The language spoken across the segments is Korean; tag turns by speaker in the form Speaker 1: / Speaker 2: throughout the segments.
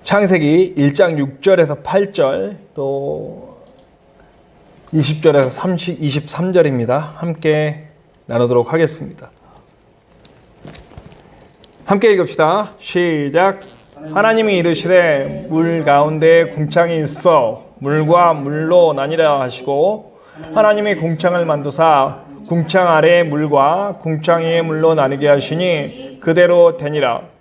Speaker 1: 창세기 1장 6절에서 8절 또 20절에서 23절입니다. 함께 나누도록 하겠습니다. 함께 읽읍시다. 시작. 하나님이 이르시되 물 가운데 궁창이 있어 물과 물로 나뉘라 하시고 하나님이 궁창을 만드사 궁창 아래의 물과 궁창 위의 물로 나누게 하시니 그대로 되니라.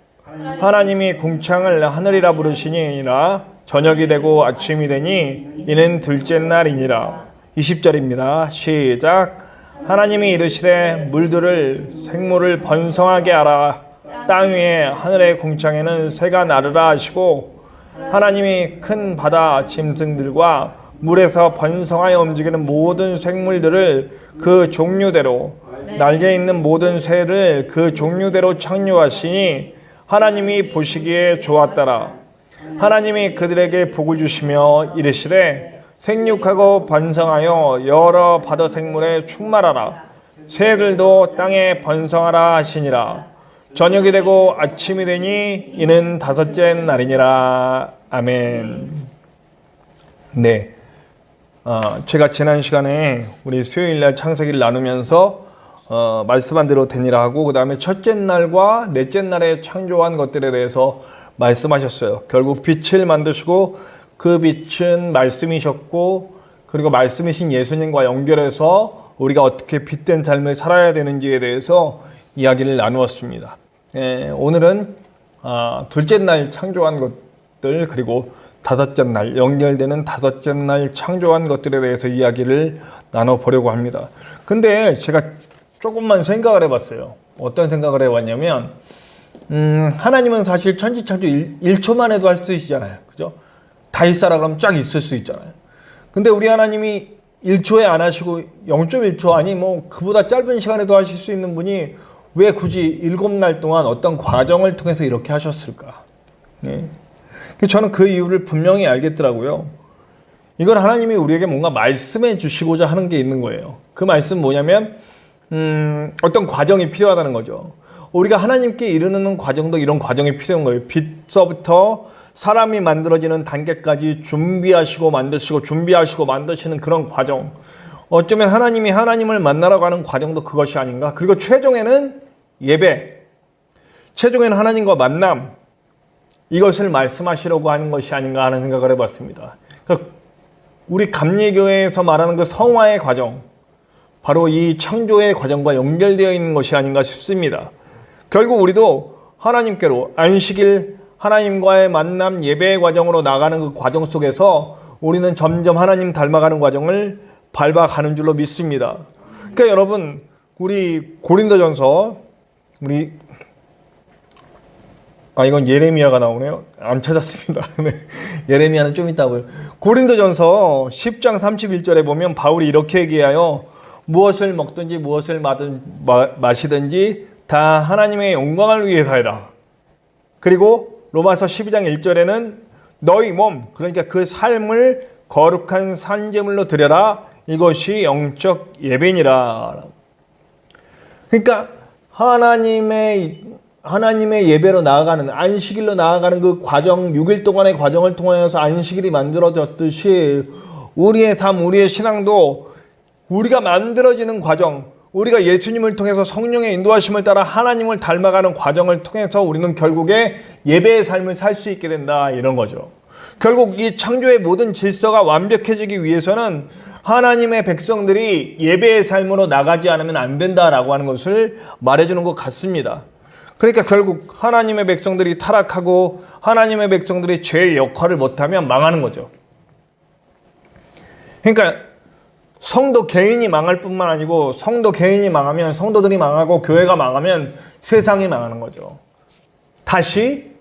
Speaker 1: 하나님이 궁창을 하늘이라 부르시니라. 저녁이 되고 아침이 되니 이는 둘째 날이니라. 20절입니다. 시작. 하나님이 이르시되 물들을 생물을 번성하게 하라. 땅 위에 하늘의 궁창에는 새가 나르라 하시고 하나님이 큰 바다 짐승들과 물에서 번성하여 움직이는 모든 생물들을 그 종류대로 날개 있는 모든 새를 그 종류대로 창조하시니 하나님이 보시기에 좋았더라. 하나님이 그들에게 복을 주시며 이르시되 생육하고 번성하여 여러 바다 생물에 충만하라. 새들도 땅에 번성하라 하시니라. 저녁이 되고 아침이 되니 이는 다섯째 날이니라. 아멘. 네, 제가 지난 시간에 우리 수요일날 창세기를 나누면서 말씀한 대로 되니라 하고 그 다음에 첫째 날과 넷째 날에 창조한 것들에 대해서 말씀하셨어요. 결국 빛을 만드시고 그 빛은 말씀이셨고 그리고 말씀이신 예수님과 연결해서 우리가 어떻게 빛된 삶을 살아야 되는지에 대해서 이야기를 나누었습니다. 오늘은 둘째 날 창조한 것들 그리고 다섯째 날 연결되는 다섯째 날 창조한 것들에 대해서 이야기를 나눠보려고 합니다. 근데 제가 조금만 생각을 해봤어요. 어떤 생각을 해봤냐면 하나님은 사실 천지창조 1초만 해도 할 수 있잖아요. 그죠? 다 있어라 그러면 쫙 있을 수 있잖아요. 근데 우리 하나님이 1초에 안 하시고 0.1초 아니 뭐 그보다 짧은 시간에도 하실 수 있는 분이 왜 굳이 7날 동안 어떤 과정을 통해서 이렇게 하셨을까? 네. 저는 그 이유를 분명히 알겠더라고요. 이건 하나님이 우리에게 뭔가 말씀해 주시고자 하는 게 있는 거예요. 그 말씀 뭐냐면 어떤 과정이 필요하다는 거죠. 우리가 하나님께 이르는 과정도 이런 과정이 필요한 거예요. 빛서부터 사람이 만들어지는 단계까지 준비하시고 만드시는 그런 과정. 어쩌면 하나님이 하나님을 만나러 가는 과정도 그것이 아닌가. 그리고 최종에는 예배, 최종에는 하나님과 만남, 이것을 말씀하시려고 하는 것이 아닌가 하는 생각을 해봤습니다. 그러니까 우리 감리교회에서 말하는 그 성화의 과정, 바로 이 창조의 과정과 연결되어 있는 것이 아닌가 싶습니다. 결국 우리도 하나님께로 안식일 하나님과의 만남 예배의 과정으로 나가는 그 과정 속에서 우리는 점점 하나님 닮아가는 과정을 밟아가는 줄로 믿습니다. 그러니까 여러분 우리 고린도전서 이건 예레미야가 나오네요. 안 찾았습니다. 네. 예레미야는 좀 있다고요. 고린도전서 10장 31절에 보면 바울이 이렇게 얘기해요. 무엇을 먹든지 무엇을 마시든지 다 하나님의 영광을 위해서 해라. 그리고 로마서 12장 1절에는 너희 몸, 그러니까 그 삶을 거룩한 산제물로 드려라. 이것이 영적 예배니라. 그러니까 하나님의 예배로 나아가는, 안식일로 나아가는 그 과정, 6일 동안의 과정을 통하여서 안식일이 만들어졌듯이 우리의 삶, 우리의 신앙도 우리가 만들어지는 과정, 우리가 예수님을 통해서 성령의 인도하심을 따라 하나님을 닮아가는 과정을 통해서 우리는 결국에 예배의 삶을 살 수 있게 된다, 이런 거죠. 결국 이 창조의 모든 질서가 완벽해지기 위해서는 하나님의 백성들이 예배의 삶으로 나가지 않으면 안 된다라고 하는 것을 말해주는 것 같습니다. 그러니까 결국 하나님의 백성들이 타락하고 하나님의 백성들이 죄의 역할을 못하면 망하는 거죠. 그러니까 성도 개인이 망할 뿐만 아니고 성도 개인이 망하면 성도들이 망하고 교회가 망하면 세상이 망하는 거죠. 다시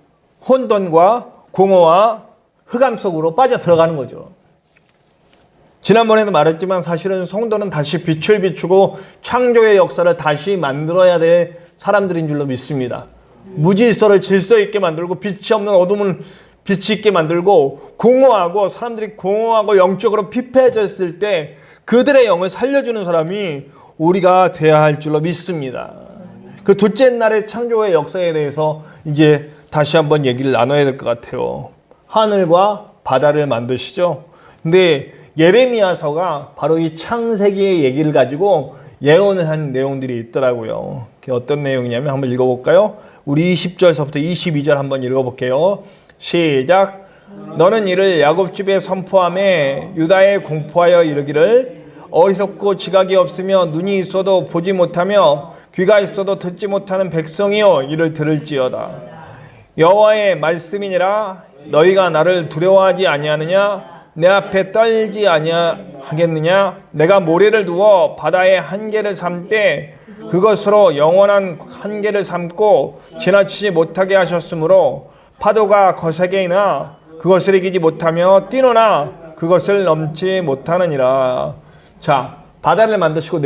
Speaker 1: 혼돈과 공허와 흑암 속으로 빠져 들어가는 거죠. 지난번에도 말했지만 사실은 성도는 다시 빛을 비추고 창조의 역사를 다시 만들어야 될 사람들인 줄로 믿습니다. 무질서를 질서 있게 만들고 빛이 없는 어둠을 빛이 있게 만들고 공허하고 사람들이 공허하고 영적으로 피폐해졌을 때 그들의 영을 살려주는 사람이 우리가 돼야 할 줄로 믿습니다. 그 둘째 날의 창조의 역사에 대해서 이제 다시 한번 얘기를 나눠야 될 것 같아요. 하늘과 바다를 만드시죠. 근데 예레미야서가 바로 이 창세기의 얘기를 가지고 예언을 한 내용들이 있더라고요. 그게 어떤 내용이냐면 한번 읽어볼까요? 우리 20절서부터 22절 한번 읽어볼게요. 시작. 너는 이를 야곱 집에 선포하며 유다에 공포하여 이르기를 어리석고 지각이 없으며 눈이 있어도 보지 못하며 귀가 있어도 듣지 못하는 백성이여 이를 들을지어다. 여호와의 말씀이니라. 너희가 나를 두려워하지 아니하느냐? 내 앞에 떨지 아니하겠느냐? 내가 모래를 두어 바다의 한계를 삼되 그것으로 영원한 한계를 삼고 지나치지 못하게 하셨으므로 파도가 거세게 이나 그것을 이기지 못하며 뛰노나 그것을 넘지 못하느니라. 자, 바다를 만드시고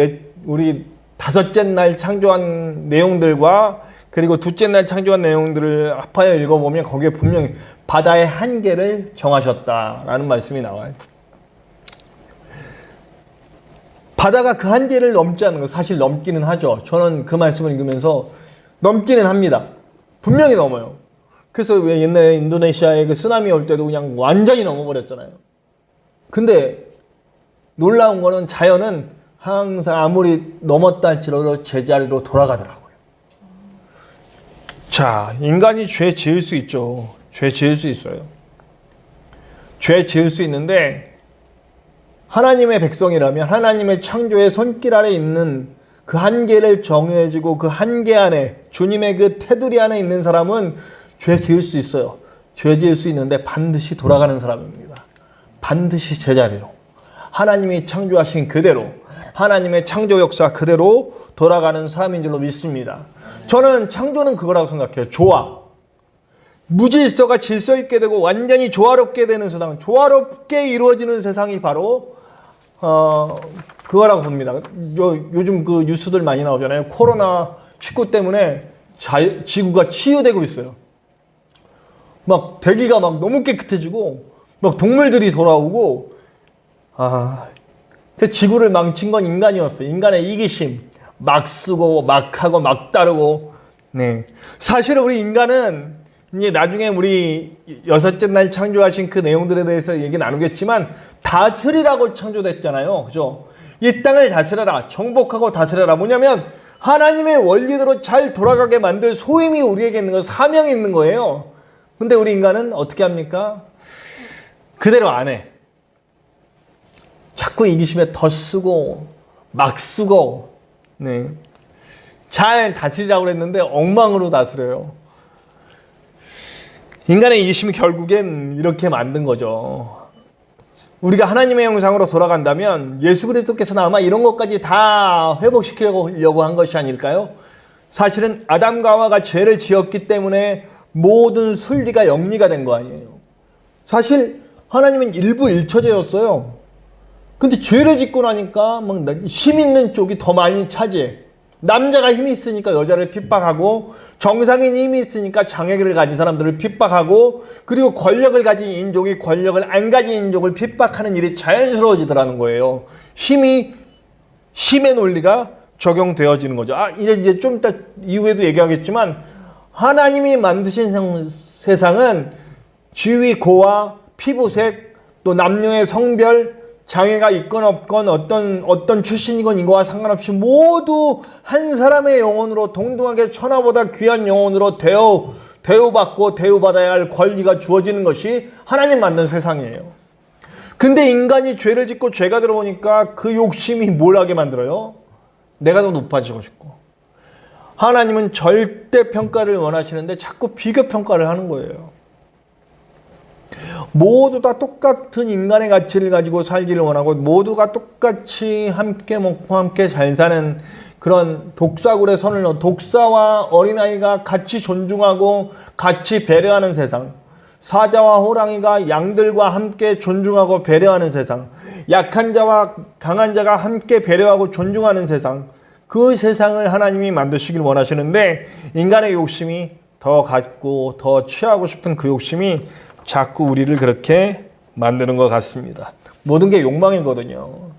Speaker 1: 우리 다섯째 날 창조한 내용들과 그리고 둘째 날 창조한 내용들을 합하여 읽어보면 거기에 분명히 바다의 한계를 정하셨다라는 말씀이 나와요. 바다가 그 한계를 넘지 않는 거 사실 넘기는 하죠. 저는 그 말씀을 읽으면서 넘기는 합니다. 분명히 넘어요. 그래서 왜 옛날에 인도네시아에 그 쓰나미 올 때도 그냥 완전히 넘어버렸잖아요. 근데 놀라운 거는 자연은 항상 아무리 넘었다 할지라도 제자리로 돌아가더라고요. 자, 인간이 죄 지을 수 있죠. 죄 지을 수 있어요. 죄 지을 수 있는데 하나님의 백성이라면 하나님의 창조의 손길 아래 있는 그 한계를 정해지고 그 한계 안에 주님의 그 테두리 안에 있는 사람은 죄 지을 수 있어요. 죄 지을 수 있는데 반드시 돌아가는 사람입니다. 반드시 제자리로. 하나님이 창조하신 그대로 하나님의 창조 역사 그대로 돌아가는 사람인 줄로 믿습니다. 저는 창조는 그거라고 생각해요. 조화. 무질서가 질서 있게 되고 완전히 조화롭게 되는 세상, 조화롭게 이루어지는 세상이 바로 그거라고 봅니다. 요즘 그 뉴스들 많이 나오잖아요. 코로나19 때문에 지구가 치유되고 있어요. 막 대기가 막 너무 깨끗해지고 막 동물들이 돌아오고 그 지구를 망친 건 인간이었어요. 인간의 이기심, 막 쓰고 막 하고 막 따르고. 네, 사실은 우리 인간은 이제 나중에 우리 여섯째 날 창조하신 그 내용들에 대해서 얘기 나누겠지만 다스리라고 창조됐잖아요. 그죠? 이 땅을 다스려라. 정복하고 다스려라. 뭐냐면 하나님의 원리대로 잘 돌아가게 만들 소임이 우리에게 있는 거, 사명이 있는 거예요. 근데 우리 인간은 어떻게 합니까? 그대로 안 해. 자꾸 이기심에 더 쓰고 막 쓰고. 네, 잘 다스리라고 그랬는데 엉망으로 다스려요. 인간의 이기심이 결국엔 이렇게 만든 거죠. 우리가 하나님의 형상으로 돌아간다면 예수 그리스도께서는 아마 이런 것까지 다 회복시키려고 한 것이 아닐까요? 사실은 아담과 하와가 죄를 지었기 때문에 모든 순리가 영리가 된 거 아니에요. 사실 하나님은 일부 일처제였어요. 근데 죄를 짓고 나니까 막 힘 있는 쪽이 더 많이 차지해. 남자가 힘이 있으니까 여자를 핍박하고, 정상인 힘이 있으니까 장애를 가진 사람들을 핍박하고, 그리고 권력을 가진 인종이 권력을 안 가진 인종을 핍박하는 일이 자연스러워지더라는 거예요. 힘의 논리가 적용되어지는 거죠. 이제 좀 이따 이후에도 얘기하겠지만, 하나님이 만드신 세상은 지위, 고와 피부색, 또 남녀의 성별, 장애가 있건 없건 어떤 출신이건 이거와 상관없이 모두 한 사람의 영혼으로 동등하게 천하보다 귀한 영혼으로 대우받고 대우받아야 할 권리가 주어지는 것이 하나님 만든 세상이에요. 근데 인간이 죄를 짓고 죄가 들어오니까 그 욕심이 뭘 하게 만들어요? 내가 더 높아지고 싶고. 하나님은 절대평가를 원하시는데 자꾸 비교평가를 하는 거예요. 모두 다 똑같은 인간의 가치를 가지고 살기를 원하고 모두가 똑같이 함께 먹고 함께 잘 사는 그런 독사굴에 선을 넣어 독사와 어린아이가 같이 존중하고 같이 배려하는 세상, 사자와 호랑이가 양들과 함께 존중하고 배려하는 세상, 약한 자와 강한 자가 함께 배려하고 존중하는 세상, 그 세상을 하나님이 만드시길 원하시는데 인간의 욕심이 더 갖고 더 취하고 싶은 그 욕심이 자꾸 우리를 그렇게 만드는 것 같습니다. 모든 게 욕망이거든요.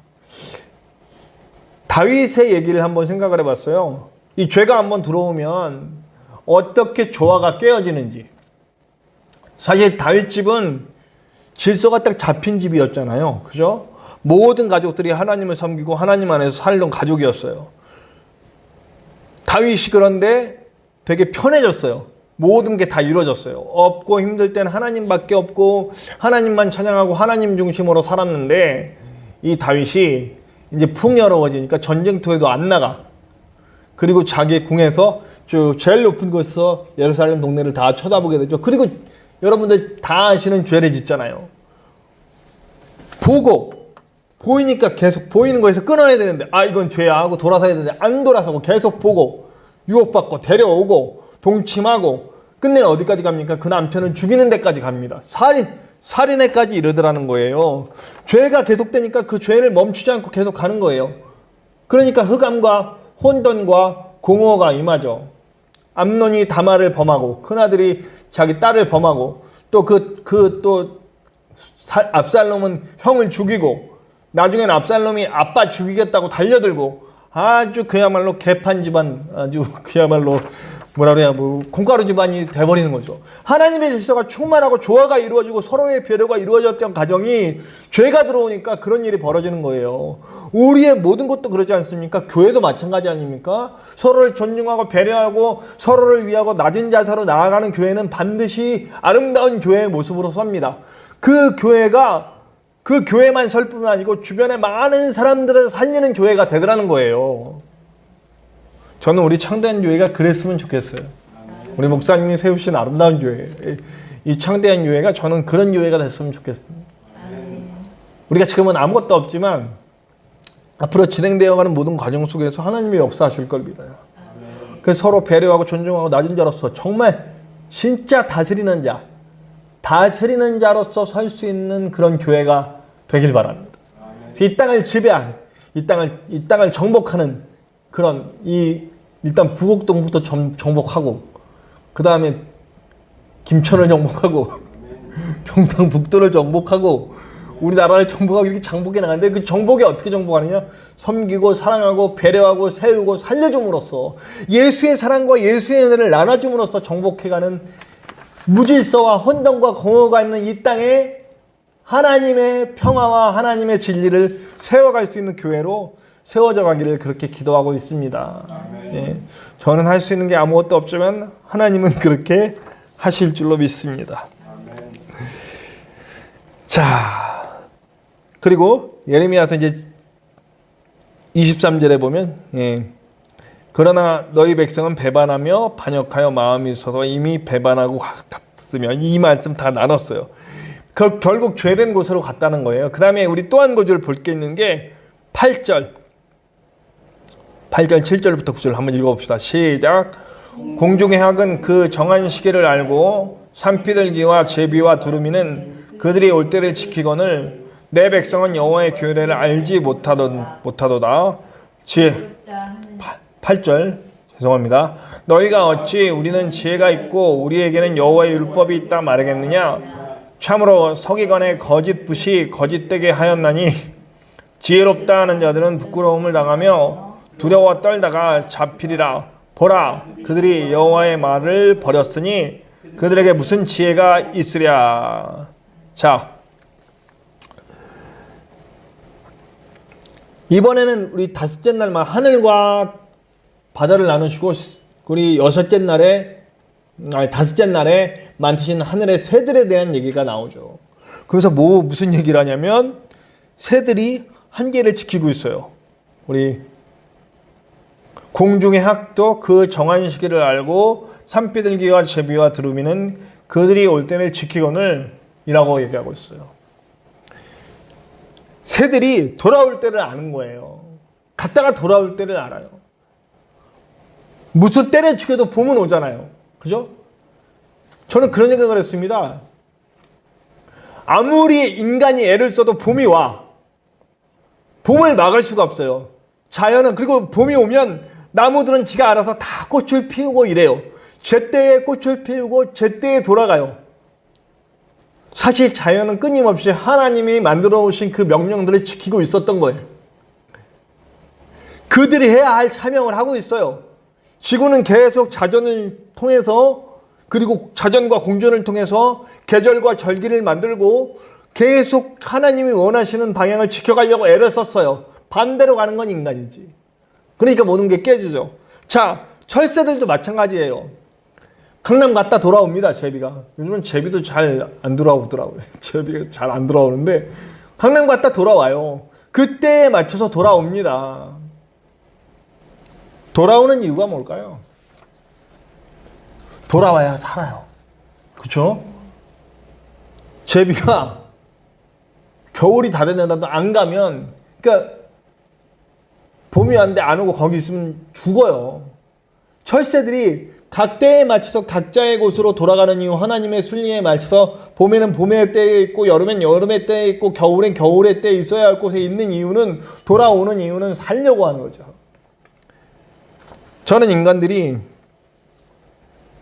Speaker 1: 다윗의 얘기를 한번 생각을 해봤어요. 이 죄가 한번 들어오면 어떻게 조화가 깨어지는지. 사실 다윗 집은 질서가 딱 잡힌 집이었잖아요. 그죠? 모든 가족들이 하나님을 섬기고 하나님 안에서 살던 가족이었어요. 다윗이 그런데 되게 편해졌어요. 모든 게 다 이루어졌어요. 없고 힘들 땐 하나님밖에 없고 하나님만 찬양하고 하나님 중심으로 살았는데 이 다윗이 이제 풍요로워지니까 전쟁터에도 안 나가. 그리고 자기 궁에서 제일 높은 곳에서 예루살렘 동네를 다 쳐다보게 되죠. 그리고 여러분들 다 아시는 죄를 짓잖아요. 보이니까 계속 보이는 거에서 끊어야 되는데 이건 죄야 하고 돌아서야 되는데 안 돌아서고 계속 보고 유혹받고 데려오고 동침하고 끝내 어디까지 갑니까? 그 남편은 죽이는 데까지 갑니다. 살인에까지 이르더라는 거예요. 죄가 계속되니까 그 죄를 멈추지 않고 계속 가는 거예요. 그러니까 흑암과 혼돈과 공허가 임하죠. 암논이 다말을 범하고 큰아들이 자기 딸을 범하고 또 압살롬은 형을 죽이고 나중엔 압살롬이 아빠 죽이겠다고 달려들고 아주 그야말로 개판 집안 아주 그야말로 뭐라 그래야 콩가루 집안이 돼버리는 거죠. 하나님의 질서가 충만하고 조화가 이루어지고 서로의 배려가 이루어졌던 가정이 죄가 들어오니까 그런 일이 벌어지는 거예요. 우리의 모든 것도 그러지 않습니까? 교회도 마찬가지 아닙니까? 서로를 존중하고 배려하고 서로를 위하고 낮은 자세로 나아가는 교회는 반드시 아름다운 교회의 모습으로 섭니다. 그 교회만 설 뿐 아니고 주변에 많은 사람들을 살리는 교회가 되더라는 거예요. 저는 우리 창대한 교회가 그랬으면 좋겠어요. 우리 목사님이 세우신 아름다운 교회, 이 창대한 교회가 저는 그런 교회가 됐으면 좋겠습니다. 우리가 지금은 아무것도 없지만 앞으로 진행되어가는 모든 과정 속에서 하나님이 역사하실 걸 믿어요. 그래서 서로 배려하고 존중하고 낮은 자로서 정말 진짜 다스리는 자로서 설 수 있는 그런 교회가 되길 바랍니다. 이 땅을 지배한, 이 땅을 정복하는 그런 일단 부곡동부터 정복하고 그 다음에 김천을 정복하고 경상북도를 정복하고 우리나라를 정복하고 이렇게 정복해 나가는데 그 정복이 어떻게 정복하느냐? 섬기고 사랑하고 배려하고 세우고 살려줌으로써 예수의 사랑과 예수의 은혜를 나눠줌으로써 정복해가는 무질서와 혼돈과 공허가 있는 이 땅에 하나님의 평화와 하나님의 진리를 세워갈 수 있는 교회로 세워져 가기를 그렇게 기도하고 있습니다. 예, 저는 할 수 있는 게 아무것도 없지만 하나님은 그렇게 하실 줄로 믿습니다. 자, 그리고 예레미야서 이제 23절에 보면 그러나 너희 백성은 배반하며 반역하여 마음이 있어서 이미 배반하고 갔으며 이 말씀 다 나눴어요. 결국 죄된 곳으로 갔다는 거예요. 그 다음에 우리 또 한 구절 볼 게 있는 게 8절 7절부터 9절 한번 읽어봅시다. 시작. 공중의 학은 그 정한 시기를 알고 산비둘기와 제비와 두루미는 그들이 올 때를 지키거늘 내 백성은 여호와의 규례를 알지 못하도다. 8절 죄송합니다. 너희가 어찌 우리는 지혜가 있고 우리에게는 여호와의 율법이 있다 말하겠느냐. 참으로 서기관의 거짓 거짓되게 하였나니 지혜롭다 하는 자들은 부끄러움을 당하며 두려워 떨다가 잡히리라. 보라, 그들이 여호와의 말을 버렸으니 그들에게 무슨 지혜가 있으랴. 자, 이번에는 우리 다섯째 날만 하늘과 바다를 나누시고 우리 다섯째 날에 만드신 하늘의 새들에 대한 얘기가 나오죠. 그래서 무슨 얘기를 하냐면 새들이 한계를 지키고 있어요. 우리 공중의 학도 그 정한 시기를 알고 산비둘기와 제비와 두루미는 그들이 올 때를 지키거늘 이라고 얘기하고 있어요. 새들이 돌아올 때를 아는 거예요. 갔다가 돌아올 때를 알아요. 무슨 때를 죽여도 봄은 오잖아요. 그죠? 저는 그런 생각을 했습니다. 아무리 인간이 애를 써도 봄이 와. 봄을 막을 수가 없어요. 자연은. 그리고 봄이 오면 나무들은 지가 알아서 다 꽃을 피우고 이래요. 제때에 꽃을 피우고 제때에 돌아가요. 사실 자연은 끊임없이 하나님이 만들어 오신 그 명령들을 지키고 있었던 거예요. 그들이 해야 할 사명을 하고 있어요. 지구는 계속 자전을 통해서 그리고 자전과 공전을 통해서 계절과 절기를 만들고 계속 하나님이 원하시는 방향을 지켜가려고 애를 썼어요. 반대로 가는 건 인간이지. 그러니까 모든 게 깨지죠. 자, 철새들도 마찬가지예요. 강남 갔다 돌아옵니다, 제비가. 요즘은 제비도 잘 안 돌아오더라고요. 제비가 잘 안 돌아오는데 강남 갔다 돌아와요. 그때에 맞춰서 돌아옵니다. 돌아오는 이유가 뭘까요? 돌아와야 살아요. 그렇죠? 제비가 겨울이 다 됐는데도 안 가면, 그러니까 봄이 왔는데 안 오고 거기 있으면 죽어요. 철새들이 각 때에 맞춰서 각자의 곳으로 돌아가는 이유, 하나님의 순리에 맞춰서 봄에는 봄의 때에 있고 여름엔 여름의 때에 있고 겨울엔 겨울의 때에 있어야 할 곳에 있는 이유는, 돌아오는 이유는 살려고 하는 거죠. 저는 인간들이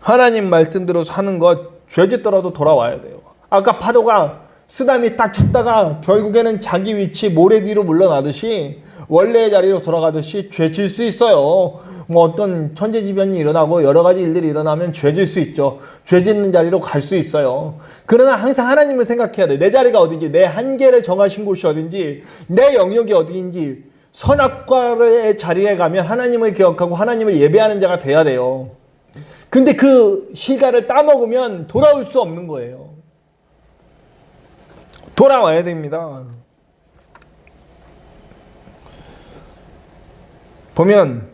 Speaker 1: 하나님 말씀대로 사는 것, 죄짓더라도 돌아와야 돼요. 아까 파도가 쓰나미 딱 쳤다가 결국에는 자기 위치 모래 뒤로 물러나듯이 원래의 자리로 돌아가듯이 죄질 수 있어요. 뭐 어떤 천재지변이 일어나고 여러 가지 일들이 일어나면 죄질 수 있죠. 죄짓는 자리로 갈 수 있어요. 그러나 항상 하나님을 생각해야 돼. 내 자리가 어딘지, 내 한계를 정하신 곳이 어딘지, 내 영역이 어디인지. 선악과의 자리에 가면 하나님을 기억하고 하나님을 예배하는 자가 돼야 돼요. 근데 그 실과를 따먹으면 돌아올 수 없는 거예요. 돌아와야 됩니다. 보면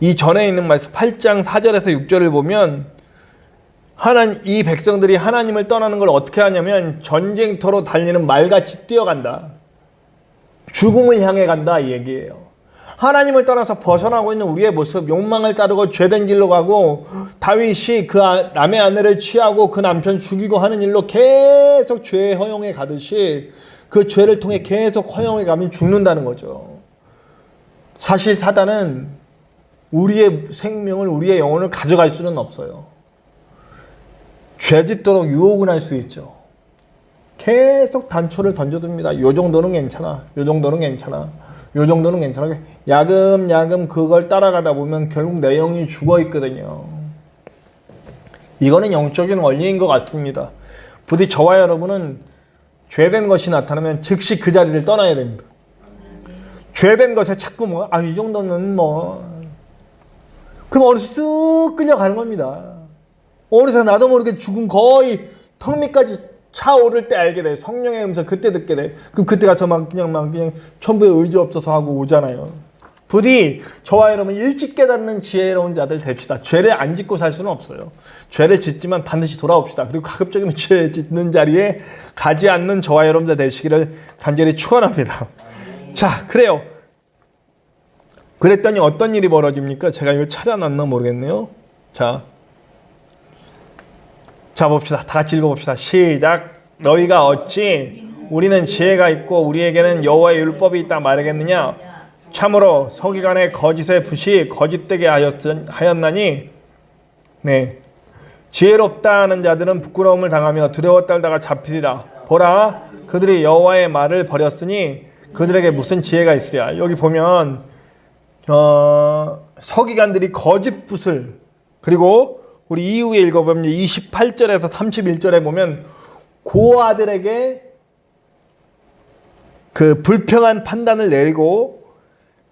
Speaker 1: 이 전에 있는 말씀 8장 4절에서 6절을 보면 이 백성들이 하나님을 떠나는 걸 어떻게 하냐면 전쟁터로 달리는 말같이 뛰어간다. 죽음을 향해 간다 이 얘기예요. 하나님을 떠나서 벗어나고 있는 우리의 모습, 욕망을 따르고 죄된 길로 가고, 다윗이 그 남의 아내를 취하고 그 남편 죽이고 하는 일로 계속 죄의 허용에 가듯이 그 죄를 통해 계속 허용에 가면 죽는다는 거죠. 사실 사단은 우리의 생명을, 우리의 영혼을 가져갈 수는 없어요. 죄짓도록 유혹은 할 수 있죠. 계속 단초를 던져둡니다. 요 정도는 괜찮아. 요 정도는 괜찮아. 요 정도는 괜찮아. 야금야금 그걸 따라가다 보면 결국 내 영이 죽어 있거든요. 이거는 영적인 원리인 것 같습니다. 부디 저와 여러분은 죄된 것이 나타나면 즉시 그 자리를 떠나야 됩니다. 죄된 것에 자꾸 이 정도는 그럼 어느새 쓱 끌려가는 겁니다. 어느새 나도 모르게 죽음 거의 턱 밑까지 차오를 때 알게 돼. 성령의 음성 그때 듣게 돼. 그럼 그때 가서 그냥 천부에 의지 없어서 하고 오잖아요. 부디 저와 여러분 일찍 깨닫는 지혜로운 자들 됩시다. 죄를 안 짓고 살 수는 없어요. 죄를 짓지만 반드시 돌아옵시다. 그리고 가급적이면 죄 짓는 자리에 가지 않는 저와 여러분들 되시기를 간절히 축원합니다. 자, 그래요. 그랬더니 어떤 일이 벌어집니까? 제가 이거 찾아놨나 모르겠네요. 자 봅시다. 다 같이 읽어봅시다. 시작. 너희가 어찌 우리는 지혜가 있고 우리에게는 여호와의 율법이 있다 말하겠느냐? 참으로 서기관의 거짓의 붓이 거짓되게 하였나니, 네, 지혜롭다 하는 자들은 부끄러움을 당하며 두려워 떨다가 잡히리라. 보라, 그들이 여호와의 말을 버렸으니 그들에게 무슨 지혜가 있으랴. 여기 보면 서기관들이 거짓 붓을, 그리고 우리 이후에 읽어보면 28절에서 31절에 보면 고아들에게 그 불평한 판단을 내리고,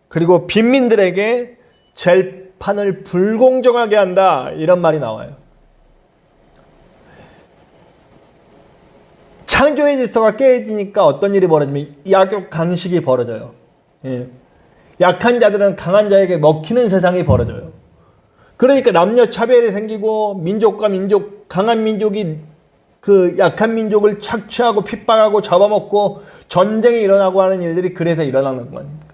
Speaker 1: 그리고 빈민들에게 재판을 불공정하게 한다 이런 말이 나와요. 창조의 질서가 깨지니까 어떤 일이 벌어지면 약욕 강식이 벌어져요. 예. 약한 자들은 강한 자에게 먹히는 세상이 벌어져요. 그러니까 남녀 차별이 생기고 민족과 민족, 강한 민족이 그 약한 민족을 착취하고 핍박하고 잡아먹고 전쟁이 일어나고 하는 일들이 그래서 일어나는 거니까.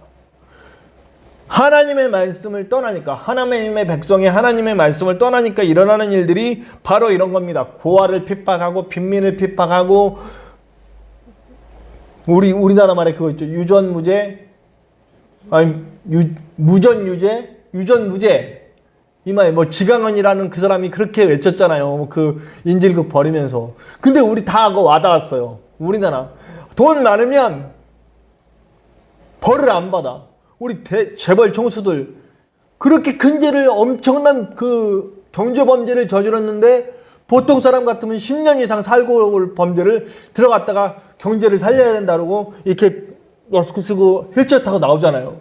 Speaker 1: 하나님의 말씀을 떠나니까, 하나님의 백성이 하나님의 말씀을 떠나니까 일어나는 일들이 바로 이런 겁니다. 고아를 핍박하고 빈민을 핍박하고, 우리나라 말에 그거 있죠. 유전무죄, 무전유죄, 유전무죄. 이 말, 지강원이라는 그 사람이 그렇게 외쳤잖아요. 그 인질극 벌이면서. 근데 우리 다 그거 와닿았어요. 우리나라. 돈 많으면 벌을 안 받아. 우리 재벌 총수들. 그렇게 근제를 엄청난 그
Speaker 2: 경제 범죄를 저질렀는데 보통 사람 같으면 10년 이상 살고 올 범죄를 들어갔다가 경제를 살려야 된다고 이렇게 마스크 쓰고 휠체어 타고 나오잖아요.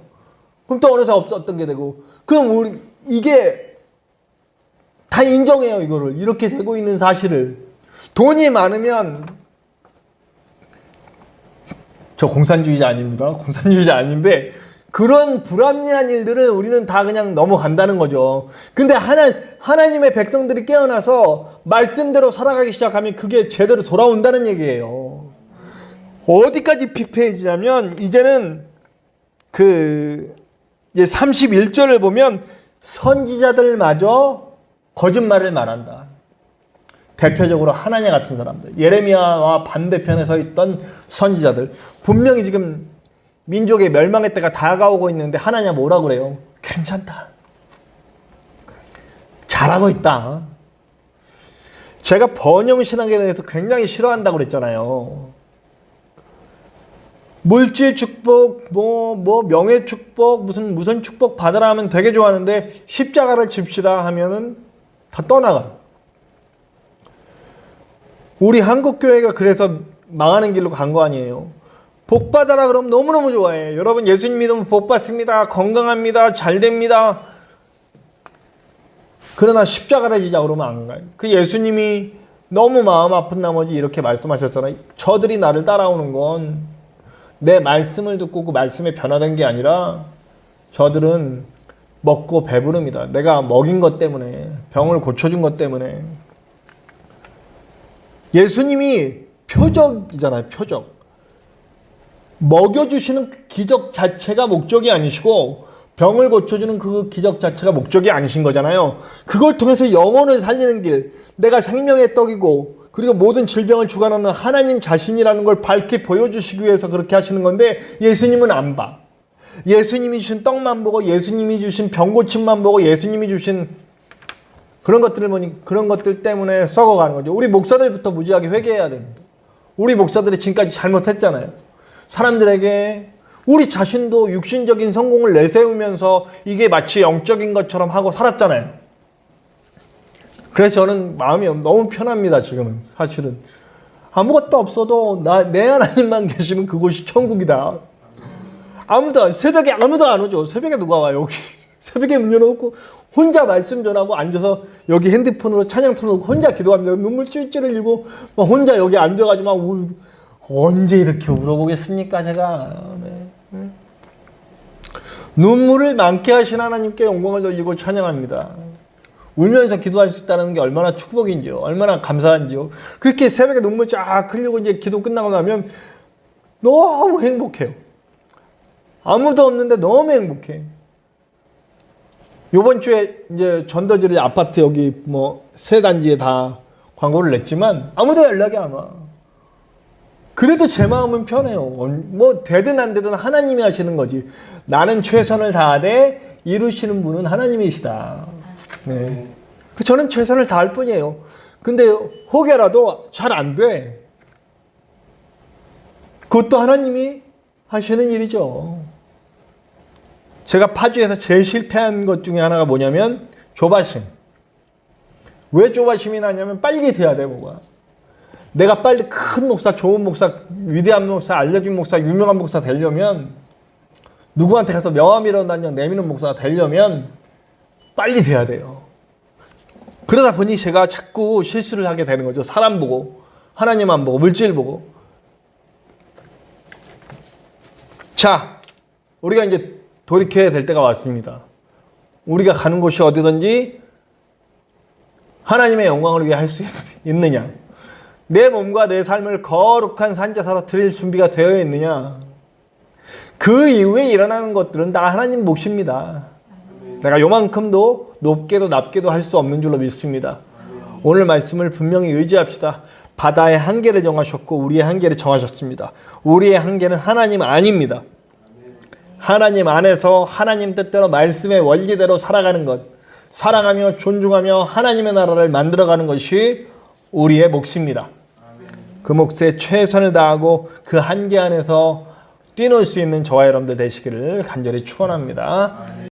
Speaker 2: 그럼 또 어느새 없었던 게 되고, 그럼 우리 이게 다 인정해요. 이거를 이렇게 되고 있는 사실을. 돈이 많으면, 저 공산주의자 아닙니다. 공산주의자 아닌데 그런 불합리한 일들을 우리는 다 그냥 넘어간다는 거죠. 근데 하나님의 백성들이 깨어나서 말씀대로 살아가기 시작하면 그게 제대로 돌아온다는 얘기예요. 어디까지 피폐해지냐면, 이제는 이제 31절을 보면 선지자들마저 거짓말을 말한다. 대표적으로 하나냐 같은 사람들, 예레미야와 반대편에 서 있던 선지자들, 분명히 지금 민족의 멸망의 때가 다가오고 있는데 하나냐 뭐라 그래요? 괜찮다, 잘하고 있다. 제가 번영신학에 대해서 굉장히 싫어한다고 그랬잖아요. 물질 축복, 명예 축복, 무슨 축복 받으라 하면 되게 좋아하는데, 십자가를 집시다 하면은 다 떠나가. 우리 한국교회가 그래서 망하는 길로 간 거 아니에요. 복 받아라 그러면 너무너무 좋아해. 여러분 예수님 믿으면 복 받습니다. 건강합니다. 잘 됩니다. 그러나 십자가를 지자 그러면 안 가요. 그 예수님이 너무 마음 아픈 나머지 이렇게 말씀하셨잖아요. 저들이 나를 따라오는 건 내 말씀을 듣고 그 말씀에 변화된 게 아니라 저들은 먹고 배부릅니다. 내가 먹인 것 때문에, 병을 고쳐준 것 때문에. 예수님이 표적이잖아요. 표적. 먹여주시는 기적 자체가 목적이 아니시고 병을 고쳐주는 그 기적 자체가 목적이 아니신 거잖아요. 그걸 통해서 영혼을 살리는 길, 내가 생명의 떡이고 그리고 모든 질병을 주관하는 하나님 자신이라는 걸 밝게 보여주시기 위해서 그렇게 하시는 건데, 예수님은 안 봐. 예수님이 주신 떡만 보고, 예수님이 주신 병 고침만 보고, 예수님이 주신 그런 것들을 보니 그런 것들 때문에 썩어가는 거죠. 우리 목사들부터 무지하게 회개해야 됩니다. 우리 목사들이 지금까지 잘못했잖아요. 사람들에게 우리 자신도 육신적인 성공을 내세우면서 이게 마치 영적인 것처럼 하고 살았잖아요. 그래서 저는 마음이 너무 편합니다. 지금은 사실은 아무것도 없어도 내 하나님만 계시면 그곳이 천국이다. 새벽에 아무도 안 오죠. 새벽에 누가 와요? 여기 새벽에 문 열어놓고 혼자 말씀 전하고 앉아서 여기 핸드폰으로 찬양 틀어놓고 혼자 기도합니다. 눈물 찔찔 흘리고 막 혼자 여기 앉아가지고 막 언제 이렇게 울어보겠습니까 제가. 네. 눈물을 많게 하신 하나님께 영광을 돌리고 찬양합니다. 울면서 기도할 수 있다는 게 얼마나 축복인지요. 얼마나 감사한지요. 그렇게 새벽에 눈물 쫙 흘리고 이제 기도 끝나고 나면 너무 행복해요. 아무도 없는데 너무 행복해. 요번 주에 이제 전더지리 아파트 여기 세 단지에 다 광고를 냈지만 아무도 연락이 안 와. 그래도 제 마음은 편해요. 되든 안 되든 하나님이 하시는 거지. 나는 최선을 다하되 이루시는 분은 하나님이시다. 네. 저는 최선을 다할 뿐이에요. 근데 혹여라도 잘 안 돼. 그것도 하나님이 하시는 일이죠. 제가 파주에서 제일 실패한 것 중에 하나가 뭐냐면 조바심. 왜 조바심이 나냐면 빨리 돼야 돼, 뭐가. 내가 빨리 큰 목사, 좋은 목사, 위대한 목사, 알려진 목사, 유명한 목사 되려면, 누구한테 가서 명함 일어나냐 내미는 목사가 되려면 빨리 돼야 돼요. 그러다 보니 제가 자꾸 실수를 하게 되는 거죠. 사람 보고, 하나님 안 보고, 물질 보고. 자, 우리가 이제 돌이켜야 될 때가 왔습니다. 우리가 가는 곳이 어디든지 하나님의 영광을 위해 할 수 있느냐? 내 몸과 내 삶을 거룩한 산제사로 드릴 준비가 되어 있느냐? 그 이후에 일어나는 것들은 다 하나님 몫입니다. 내가 요만큼도 높게도 낮게도 할 수 없는 줄로 믿습니다. 오늘 말씀을 분명히 의지합시다. 바다의 한계를 정하셨고 우리의 한계를 정하셨습니다. 우리의 한계는 하나님 아닙니다. 하나님 안에서 하나님 뜻대로 말씀의 원리대로 살아가는 것, 사랑하며 존중하며 하나님의 나라를 만들어가는 것이 우리의 몫입니다. 그 몫에 최선을 다하고 그 한계 안에서 뛰놀 수 있는 저와 여러분들 되시기를 간절히 축원합니다.